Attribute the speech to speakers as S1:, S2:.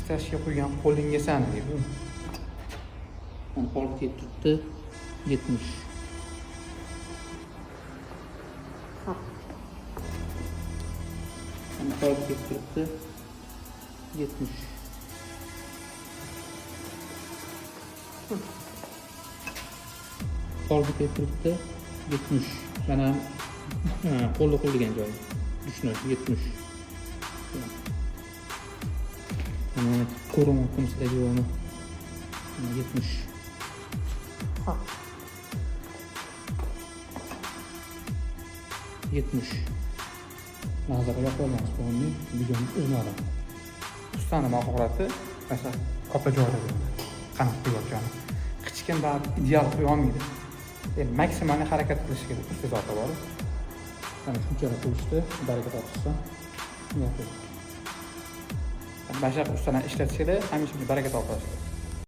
S1: ishlashga qo'ygan qo'lingiz ani deydi.
S2: Mana qo'l kelib turibdi 70. Mana qo'l kelib turibdi 70. Qo'lga kelib turibdi 70. Mana qo'lni qo'yilgan joyi. Dushni 70. Mana ko'ryapman sizlarga buni. 70. Ha. 70. Nazarga qo'yamiz buni. Videoni o'rnadim.
S1: Ustani mahorati mana katta joyda bo'ladi. Qanot qo'yayotgani. Kichkina ideal qo'ya olmaydi. Maksimalni harakat qilish kerak ustozota bor. Mana shunchalik qo'yishdi, baraka topishsa. Mana shu ustani ishlatsanglar, hamisha baraka topasiz.